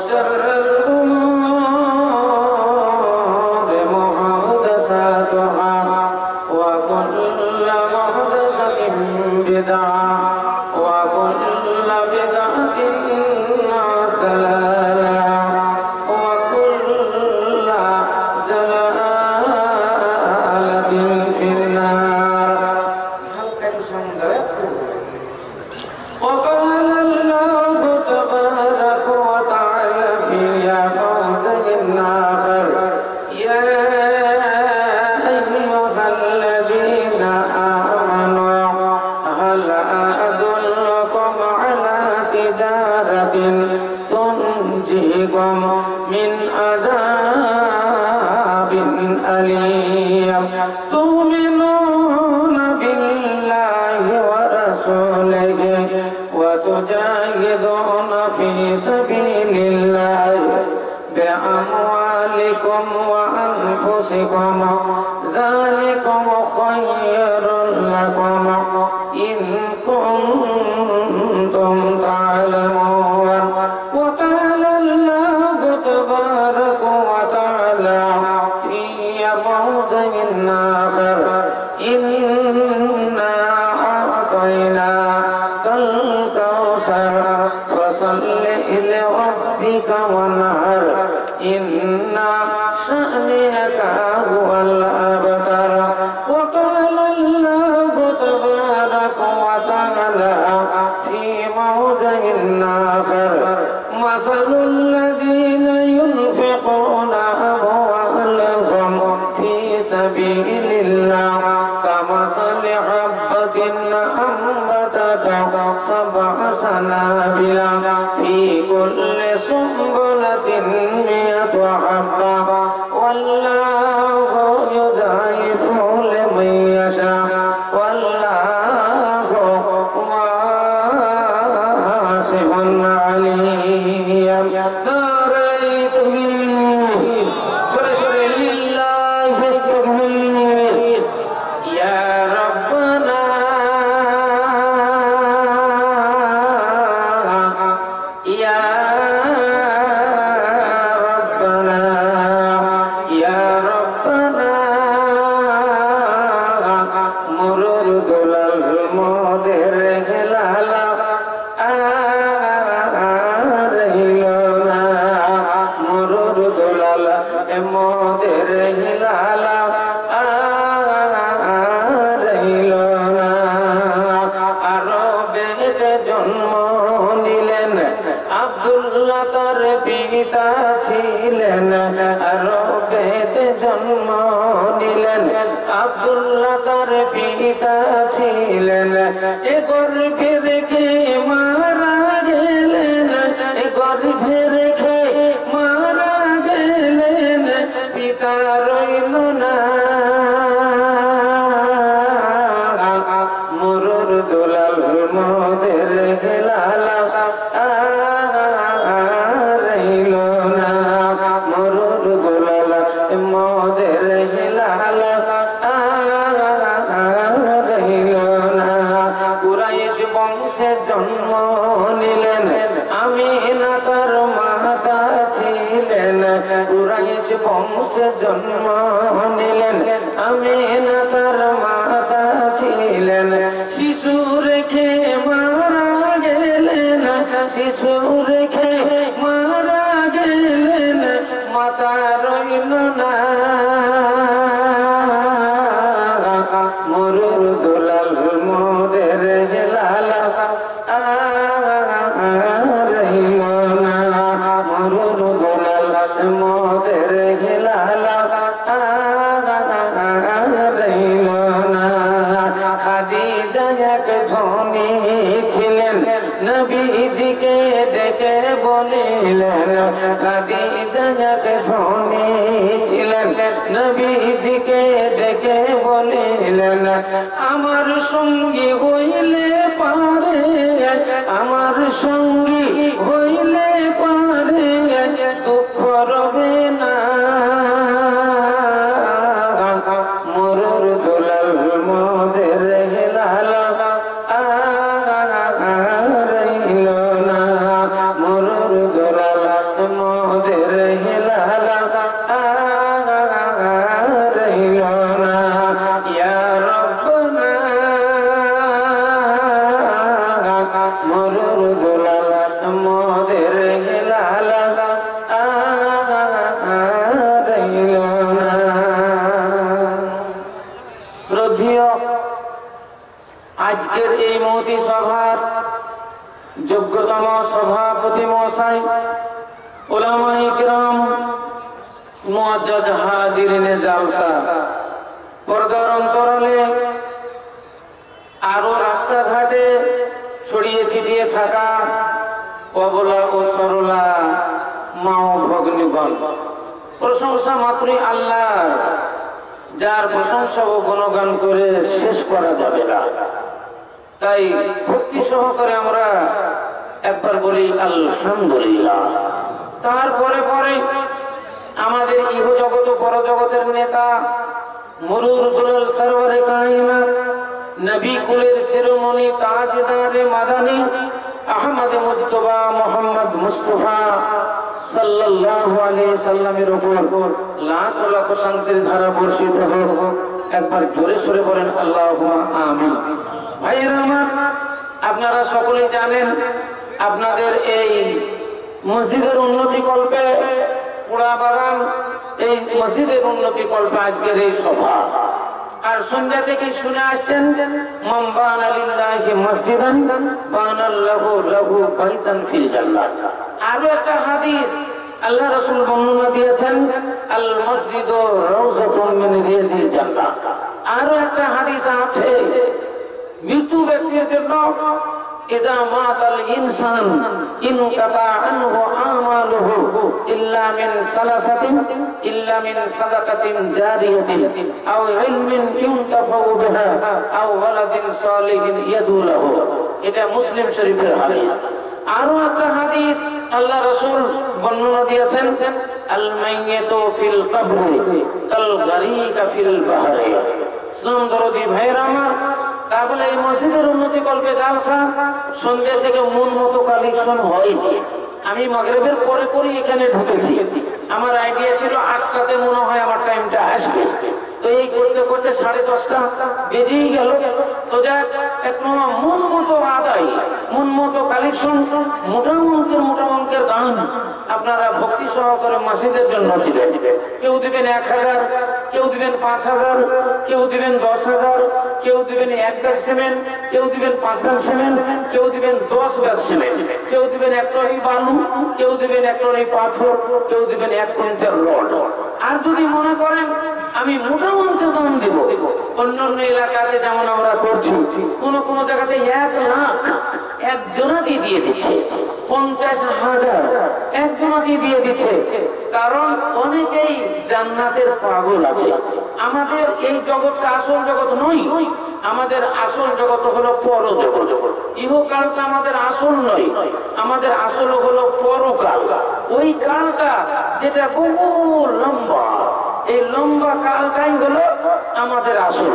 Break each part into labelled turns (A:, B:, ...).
A: وشر الأمور محدثاتها وكل محدثة بدعة وكل بدعة ضلالة وكل ضلالة في النار. وقال الله تبارك وتعالى في موضع آخر: يا أيها الذين آمنوا هل أدلكم على تجارة تنجيكم من عذاب أليم تؤمنون بالله ورسوله وتجاهدون في سبيل الله بأموالكم وأنفسكم ذلكم خير لكم إن كنتم تعلمون. وقال الله تبارك وتعالى في موضع آخر: إنا أعطيناك الكوثر فصل لربك وانحر إن شأنك هو الأبتر. وقال الله تبارك وتعالى في موضع آخر: مثل الذين ينفقون أموالهم في سبيل الله كمثل حبة أنبتت 7 سنابل في كل سنبلة 100 حبة والله يضاعف لمن يشاء والله واسع عليم. نعرة تكبير لله التكبير. يا ربنا يا ربنا يا ربنا مرور دلال مودر هلالا رهيلونا مرور دلال مودر هلالا রহিলনা। আরবেতে জন্ম নিলেন আব্দুল্লাহ তার পিতা ছিলেন। আরবেতে জন্ম নিলেন আব্দুল্লাহ তার পিতা ছিলেন। এ গর্ভে রেখে মারা গেলেন, এ গর্ভে রেখে মারা গেলেন, পিতা রইল না। মুরুর দুলাল মোদের হেলালা রইল না, মুরুর দুলাল মোদের হেলালা রইল না। কুরাইশ বংশে জন্ম নিলেন আমিনা তার মাতা ছিলেন। কুরাইশ বংশে জন্ম নিলেন আমিনা তার মাতা ছিলেন। শিশু রেখে মারা গেলেন, শিশু রেখে মারা গেলেন, মাতা রইল না। মুরুর দুলাল মোদের হেলালা রইল না, মুরুর দুলাল মোদের হেলালা রইল না। খাদিজা এক ধনী ছিলেন, নবীজিকে ডেকে বলিলেন। খাদিজা এক ধনী ছিলেন, নবীজিকে ডেকে বলিলেন, আমার সঙ্গী হইলে পারে, আমার সঙ্গী হইলে পারে, দুঃখ রবে না। মুরুর দুলাল মোদের হেলালা রইল না, মুরুর দুলাল উলামা সভাপতি মহাশয়, উলামায়ে কিরাম, মুআজ্জাজ হাজিরিনে জালসা, পর্দার অন্তরালে আরো রাস্তাঘাটে ছড়িয়ে ছিটিয়ে থাকা অবলা ও সরলা মা ও ভগ্নীগণ, প্রশংসা মাত্রই আল্লাহর, যার প্রশংসা ও গুণগান করে শেষ করা যাবে না। তাই ভক্তি সহকারে আমরা একবার বলি আলহামদুলিল্লাহ। তারপরে পরে আমাদের ইহ জগৎ ও পরজগতের নেতা মুরুর দুলাল সরওয়ারে কায়নাত, নবী কুলের শিরোমণি তাজদারে মাদানী আহমদ মুজতবা মুহাম্মদ মুস্তাফা সাল্লাল্লাহু আলাইহি সাল্লামের উপর লাখ লাখ শান্তির ধারা বর্ষিত হোক। একবার জোরে সোরে বলেন আল্লাহুম্মা আমিন। ভাইয়েরা আমার, আপনারা সকলেই জানেন আপনাদের এই মসজিদের উন্নতি কল্পে পুরা বাগান, এই মসজিদের উন্নতি কল্পে আজকের এই সভা। আর সন্ধ্যা থেকে শুনে আসছেন মান বানা লিল্লাহি মসজিদান বানাল্লাহু লাহু বাইতান ফিল জান্নাহ। আরো একটা হাদিস আল্লাহ রাসূল বর্ণনা দিয়েছেন, আল মসজিদু রাউযাতুম মিন রিয়াজিল জান্নাহ। আরো একটা হাদিস আছে, মৃত্যু ব্যক্তির জন্য ইযা মাতাল ইনসান ইনকাতা আনহু আমালুহু ইল্লা মিন সালাসাতিন ইল্লা মিন সাদাকাতিন জারিয়াতিন আও ইলমিন ইউনতাফাউ বিহা আও ওয়ালাদিন সালিহিন ইয়াদু লাহু। এটা মুসলিম শরীফের হাদিস। আরো একটা হাদিস আল্লাহ রাসূল বর্ণনা দিয়েছেন, আল মাইয়াতু ফিল কবরি কাল গারিকা ফিল বাহরি। ইসলাম দরদি ভাইরা আমার, তাহলে এই মসজিদের উন্নতি কল্পে জালসা সন্ধ্যা থেকে মন মতো কালেকশন হয়নি। আমি মাগরিবের পরে পরে এখানে ঢুকেছি। আমার আইডিয়া ছিল 8টাতে মনে হয় আমার টাইমটা আসবে, তো এই করতে করতে 10:30টা বেজেই গেল। তো যাক, একটু মন মতো আদায়, মন মতো কালেকশন, মোটা অঙ্কের দান আপনারা ভক্তি সহকারে মসজিদের জন্য দিবেন। কেউ দিবেন 1000, কেউ দিবেন 5000, কেউ দিবেন 10000, কেউ দিবেন 1 ব্যাগ সিমেন্ট, কেউ দিবেন 5 ব্যাগ সিমেন্ট, কেউ দিবেন 10 ব্যাগ সিমেন্ট, কেউ দিবেন 1 ট্রলি বালু, কেউ দিবেন 1 ট্রলি পাথর, কেউ দিবেন 1 কুইন্টাল রড। আর যদি মনে করেন আমি মোটা অঙ্কের দাম দিব, অন্যান্য এলাকাতে যেমন আমরা করছি, কোন জায়গাতে 1 লাখ একজনাতেই দিয়ে দিচ্ছে, 50,000 একজনাতেই দিয়ে দিচ্ছে। কারণ অনেকেই জান্নাতের পাগল আছে। আমাদের এই জগৎটা আসল জগৎ নয়, আমাদের আসল জগৎ হলো পরজগৎ। ইহকালটা আমাদের আসল নয়, আমাদের আসল হলো পরকাল। ওই কালটা যেটা বহু লম্বা, এই লম্বা কালটাই হলো আমাদের আসল।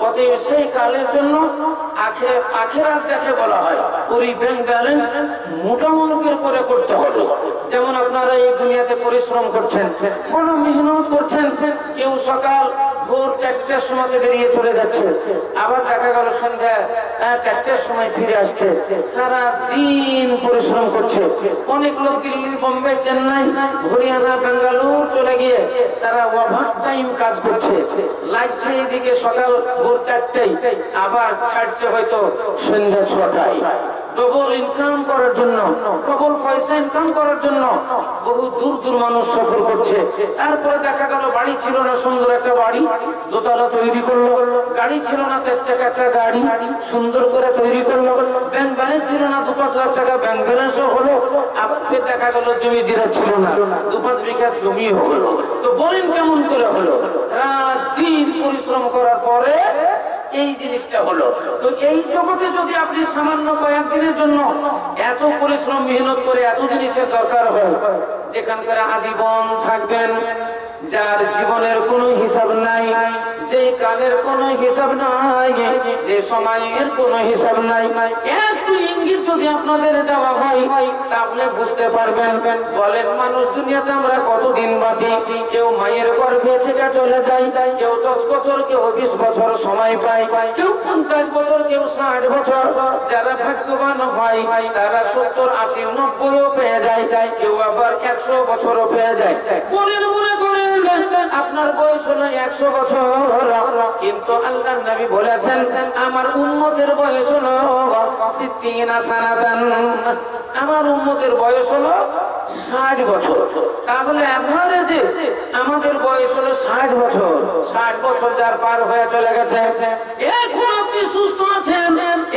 A: অতএব সেই কালের জন্য আখিরাত যাকে বলা হয়, ওই ব্যাংক ব্যালেন্স মোটা অঙ্কের করে করতে হবে। যেমন আপনারা এই দুনিয়াতে পরিশ্রম করছেন, বড় মেহনত করছেন, কেউ সকাল ভোর 4টার সময় বেরিয়ে চলে যাচ্ছে, আবার দেখা গেল সন্ধ্যা 4টার সময় ফিরে আসছে, সারা দিন পরিশ্রম করছে। অনেক লোক দিল্লি, বোম্বে, চেন্নাই, হরিয়ানা, বেঙ্গালুরু চলে গিয়ে তারা ওভার টাইম কাজ করছে, লাগছে এদিকে সকাল ভোর 4টায়, আবার ছাড়ছে হয়তো সন্ধ্যা 6টায়। ডবল ইনকাম করার জন্য, ডবল পয়সা ইনকাম করার জন্য বহু দূর দূর মানুষ সফর করছে। তারপরে দেখা গেল বাড়ি ছিল না, সুন্দর একটা বাড়ি দোতলা তৈরি করলো, গাড়ি ছিল না 4 চাকা একটা গাড়ি সুন্দর করে তৈরি করলো, ব্যাংক ব্যালেন্স ছিল না 2-5 লাখ টাকা ব্যাংক ব্যালেন্সও হলো, আবার ফের দেখা গেল জমি জিরা ছিল না, 2-5 বিঘা জমি হলো। তো বলেন কেমন করে হলো? রাত দিন পরিশ্রম করার পরে এই জিনিসটা হলো। তো এই জগতে যদি আপনি সামান্য কয়েকদিনের জন্য এত পরিশ্রম মেহনত করে এত জিনিসের দরকার হয়, যেখানকার আজীবন থাকবেন, যার জীবনের কোনো হিসাব নাই, যে কালের কোনো হিসাব নাই, যে সময়ের কোনো হিসাব নাই, একটু ইঙ্গিত যদি আপনাদের দেওয়া হয় তাহলে বুঝতে পারবেন। বলেন মানুষ দুনিয়াতে আমরা কতদিন বাঁচি? কেউ মায়ের গর্ভে থেকে চলে যায়, কেউ 10 বছর, কেউ 20 বছর সময় পায়, কেউ 50 বছর, কেউ 60 বছর। যারা ভাগ্যবান হয় তারা 70, 80, 90ও পেয়ে যায়, কেউ আবার 100 বছরও পেয়ে যায়। মনে করে আপনার বয়স হলো 100 বছর, কিন্তু আল্লাহর নবী বলেছেন আমার উম্মতের বয়স হলো 60 সানাতান, আমার উম্মতের বয়স হলো 60 বছর। তাহলে এভারেজে আমাদের বয়স হলো 60 বছর। 60 বছর যার পার হয়ে চলে গেছে, এখন আপনি সুস্থ আছেন,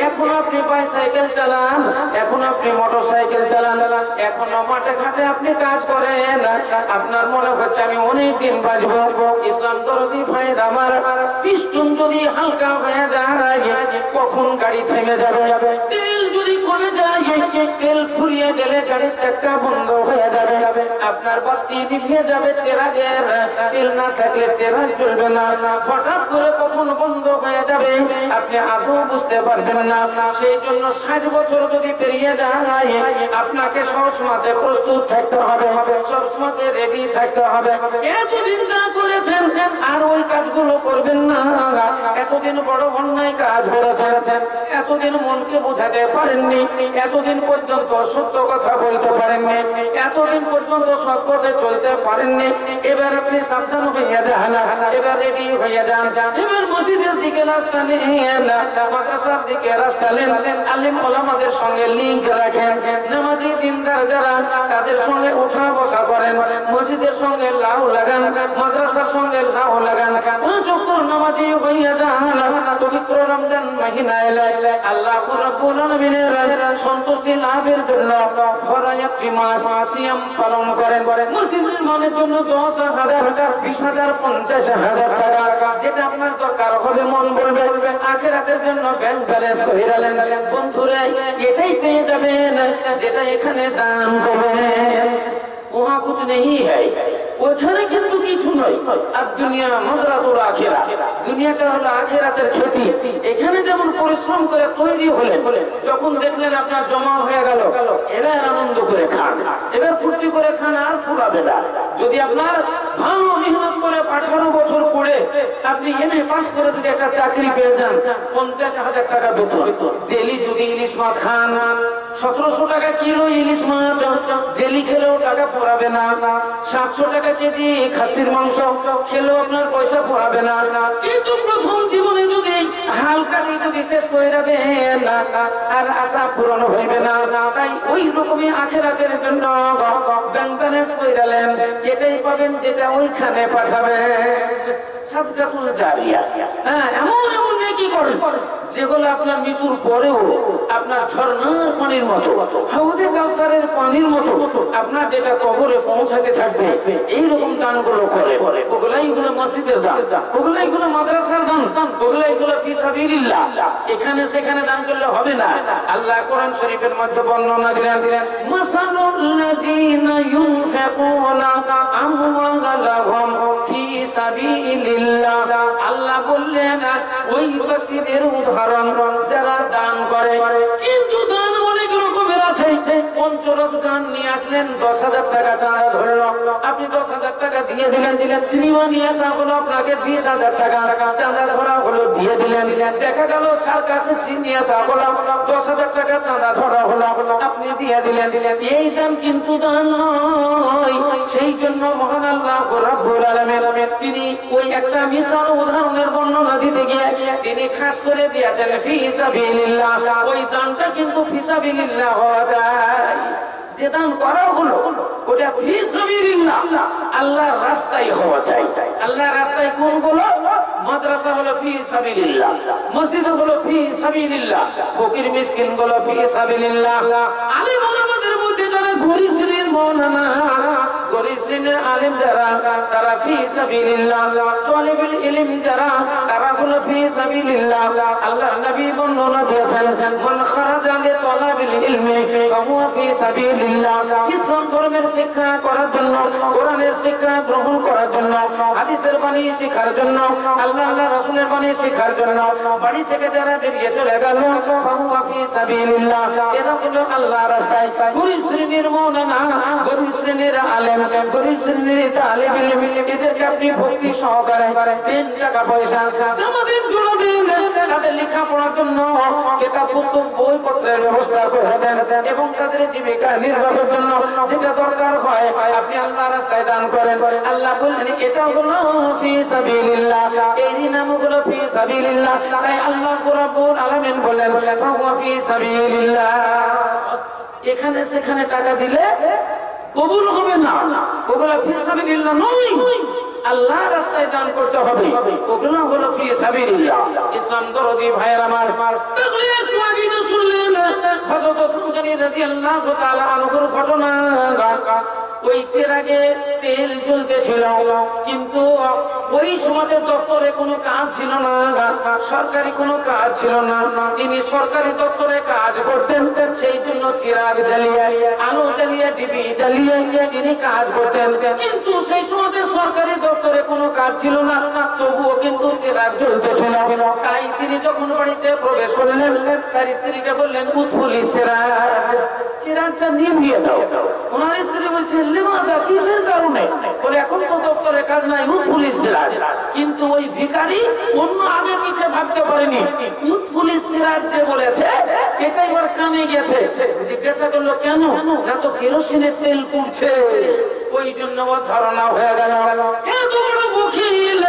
A: এখন আপনি বাইসাইকেল চালান, এখন আপনি মোটরসাইকেল চালান, এখনো মাঠে ঘাটে আপনি কাজ করেন, আপনার মনে হচ্ছে আমি অনেক দিন বাঁচবো। ইসলাম দরদি ভাইয়ের আমার, পিস্টন যদি হালকা হয়ে যায় কখন গাড়ি থেমে যাবে, তেল যদি কমে যায়, তেল ফুরিয়ে গেলে গাড়ির চাকা বন্ধ হয়ে যাবে, আপনার বাতি নিভিয়ে যাবে, চেরাগের তেল না থাকলে চেরাগ চলবে না, হঠাৎ করে কখন বন্ধ হয়ে যাবে আপনি আদৌ বুঝতে পারবেন না। সেই জন্য 60 বছর যদি পেরিয়ে যায় আপনাকে সবসময় প্রস্তুত থাকতে হবে, সবসময় রেডি থাকতে হবে। এতদিন যা করেছেন আর ওই কাজগুলো করবেন না, এতদিন বড় অন্যায় কাজ করেছেন, এতদিন মনকে বোঝাতে পারেননি, এতদিন পর্যন্ত সত্য কথা বলতে পারেননি, এতদিন পর্যন্ত সৎ পথে চলতে পারেননি। এবার আপনি সাবধান হইয়া যান, এবার রেডি হইয়া যান, এবার মসজিদের দিকে রাস্তা নেন, মাদ্রাসার দিকে রাস্তা নেন, আলিম ওলামাদের সঙ্গে লিংক রাখেন, নামাজি দিনদার যারা তাদের সঙ্গে উঠা বসা করেন, মসজিদের সঙ্গে লাউ লাগান, মাদ্রাসার সঙ্গে লাউ লাগান, 5 ওয়াক্ত নামাজি হইয়া যান। পবিত্র রমজান মাহিনা এলে আল্লাহ রাব্বুল আলামিনের সন্তুষ্টি লাভের জন্য ভরা একটি মাস সিয়াম পালন করেন। মসজিদের মানের জন্য 10,000, 20,000, 50,000 টাকা যেটা আপনার দরকার হবে, মন বলবে আখিরাতের জন্য ব্যাংক ব্যালেন্স করে রাখলেন। বন্ধুরা এটাই পেয়ে যাবেন যেটা এখানে দান করবেন, ওহা কুছ নেই হ্যায়, ওখানে কিন্তু কিছু নয়। আর দুনিয়া মাজরাতুল আখিরা, দুনিয়াটা হলো আখিরাতের ক্ষতি। এখানে যেমন পরিশ্রম করে তৈরি হলেন, যখন দেখলেন আপনার জমা হয়ে গেল, এবার আনন্দ করে খান, এবার ফুর্তি করে খান, আর ফুরাবে না। যদি আপনার ভালো মেহনত করে 18 বছর পড়ে আপনি এমএ পাস করে যদি একটা চাকরি পেয়ে যান, 50,000 টাকা বেতন, ডেলি যদি ইলিশ মাছ খান, 1700 টাকা কিলো ইলিশ মাছ ডেলি খেলেও টাকা ফুরাবে না, 700 টাকা কেজি খাসির মাংস খেলেও আপনার পয়সা ফুরাবে না। কিন্তু প্রথম জীবনে যদি হালকা যদি শেষ করে দেন আর আশা পূরণ হইবে না। তাই ওই রকমই আখিরাতের জন্য ব্যাংক ব্যালেন্স করে দিলেন, এটাই পাবেন যেটা ওইখানে পাঠাবে। সাদকাতুল জারিয়া, হ্যাঁ, এমন এমন নেকি করেন যেগুলো আপনার মৃত্যুর পরেও আপনার ঝর্ণার পানির মতো, হাউজে কাউসারের পানির মতো আপনার যেটা কবরে পৌঁছাতে থাকবে। এইরকম দানগুলো করে, ওগুলাই হলো মসজিদের দান, ওগুলাই হলো মাদ্রাসার দান, ওগুলাই হলো ফি সাবিলিল্লাহ। এখানে সেখানে দান করলে হবে না। আল্লাহ কোরআন শরীফের মধ্যে বর্ণনা দিলেন, মাসালুল্লাযীনা ইউনফিকুনা আমওয়ালাহুম ফি সাবিলিল্লাহ। আল্লাহ বললেন ওই ব্যক্তিদের উদাহরণ যারা দান করে, কিন্তু দান অনেক রকমের আছে। পঞ্চরস গান নিয়ে আসলেন, 10,000 টাকা চাঁদা ধরল, আপনি 10,000 টাকা দিয়ে দিলেন। সিনেমা নিয়ে আসা হলো, আপনাকে 20,000 টাকা চাঁদা ধরা হলো, দিয়ে দিলেন। দেখা গেল সার্কাসে নিয়ে আসা হলো, 10,000 টাকা চাঁদা ধরা হলো, আপনি দিয়ে দিলেন। এই দান কিন্তু দান নয়। সেই জন্য মহান আল্লাহ রাব্বুল আলামিন তিনি ওই একটা মিসাল উদাহরণের বর্ণনা দিতে গিয়ে তিনি খাস করে দিয়েছেন ফি সাবিলিল্লাহ। ওই দানটা কিন্তু ফি সাবিলিল্লাহ হওয়া যায়, যে দান করা হলো ওটা ফি সাবিলিল্লাহ, আল্লাহর রাস্তায় হওয়া যায়। আল্লাহর রাস্তায় কোনগুলো? মাদ্রাসা হলো ফি সাবিলিল্লাহ, মসজিদ হলো ফি সাবিলিল্লাহ, ফকির মিসকিন গুলো ফি সাবিলিল্লাহ। আলিম ওলামাদের মধ্যে যারা গরীব শ্রেণীর মাওলানা, গরীব শ্রেণীর আলিম যারা, তারা ফি সাবিলিল্লাহ। তালিবুল ইলম যারা, তারা হলো ফি সাবিলিল্লাহ। আল্লাহর নবী বর্ণনা দিয়েছেন, মান খারাজা লিতালাবিল ইলমি ফাহুয়া ফি সাবিলিল্লাহ। ইসলাম ধর্মের শিক্ষা করার জন্য, কোরআনের শিক্ষা গ্রহণ করার জন্য, হাদিসের বাণী শেখার জন্য, আল্লাহ রাসূলের বাণী শেখার জন্য বাড়ি থেকে যারা বেরিয়ে চলে গেল, ফাহুয়া ফি সাবিলিল্লাহ। এরা হলো আল্লাহর রাস্তায়। গরীব শ্রেণীর মাওলানা, গরীব শ্রেণীর আলেম, গরীব শ্রেণীর তালিবুল ইলম, এদেরকে আপনি ভক্তি সহকারে 3 টাকা পয়সা জমা দিন, তাদের লেখাপড়ার জন্য কিতাব পুস্তক বইপত্রের ব্যবস্থা করে দেন এবং তাদের জীবিকা নির্বাহের জন্য যেটা দরকার হয় আপনি আল্লাহর রাস্তায় দান করেন। আল্লাহ বললেন এটা হলো ফি সাবিলিল্লাহ, এই নামগুলো ফি সাবিলিল্লাহ। তাই আল্লাহ রাব্বুল আলামিন বললেন ফাহুয়া ফি সাবিলিল্লাহ। এখানে সেখানে টাকা দিলে কবুল হবে না, ওগুলো ফি সাবিলিল্লাহ নয়, আল্লাহর রাস্তায় দান করতে হবে, ওগুলো হলো ফি সাবিলিল্লাহ। ইসলাম দরদি ভাইয়ের আমার, তাহলে একটু আগে তো শুনলেন হযরত ওসমান রাদিয়াল্লাহু তাআলা আনহুর ঘটনা। ওই চেরাগে তেল জ্বলতেছিল, কিন্তু ওই সমাজের দপ্তরে কোনো কাজ ছিল না, সরকারি কোনো কাজ ছিল না। তিনি সরকারি দপ্তরে কাজ করতেন, সেই জন্য চিরাগ জ্বালিয়ে, আলো জ্বালিয়ে, ডিবি জ্বালিয়ে তিনি কাজ করতেন। কিন্তু সেই সমাজের সরকারি দপ্তরে কোনো কাজ ছিল না, তবুও কিন্তু চিরাগ জ্বলতেছিল। তাই তিনি যখন বাড়িতে প্রবেশ করলেন, তার স্ত্রীকে বললেন উৎফুল্লি চিরাগ, চিরাগটা নিভিয়ে দাও। ওনার স্ত্রী বলছে লিমাজা, কিসের কারণে? বলে এখন তো দপ্তরে কাজ নাই, উৎফুল্লি চিরাগ। কিন্তু ওই ভিখারি অন্য আগে পিছে ভাবতে পারেনি, উৎফুল্লি চিরাগ যে বলেছে এটাই ওর কানে গেছে। জিজ্ঞাসা করলো কেন? না তো কেরোসিনের তেল পুড়ছে, ওই জন্য ওর ধারণা হয়ে গেল। এত বড় বখিল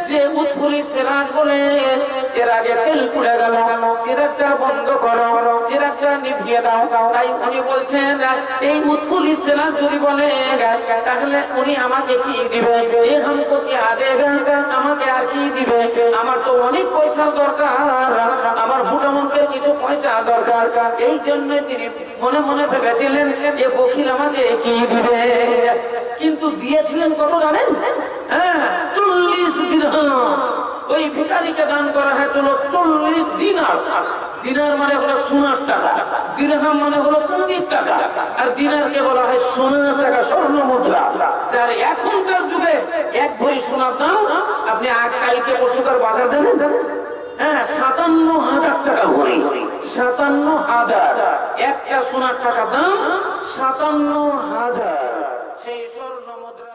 A: যে উৎফুল্লি চিরাগ বলে চিরাগে তেল পুড়ে গেল, চিরাগটা বন্ধ করো, চিরাগটা নিভিয়ে দাও। তাই উনি বলছেন এই উৎফুল্লি চিরাগ যদি বলে তাহলে উনি আমাকে কি দিবে? हमको क्या देगा, আমাকে আর কি দিবে? আমার তো অনেক পয়সা দরকার, আমার বুটামুখের কিছু পয়সা দরকার। এই জন্য তিনি মনে মনে ভেবেছিলেন যে বখিল আমাকে কি দিবে। কিন্তু দিয়েছিলেন কত জানেন? হ্যাঁ, 40 দিরহাম। ওই ভিখারিকে দান করা হয়েছিল 40 দিনার। দিনার মানে হলো সোনার টাকা, দিরহাম মানে হলো চাঁদির টাকা, আর দিনারকে বলা হয় সোনার টাকা, স্বর্ণ মুদ্রা। যার এখনকার যুগে এক ভরি সোনার দাম, আপনি কালকে পশুকার বাজার জানেন? হ্যাঁ, 57,000 টাকা ভরি, 57,000। একটা সোনার টাকার দাম 57,000। সেই স্বর্ণ মুদ্রা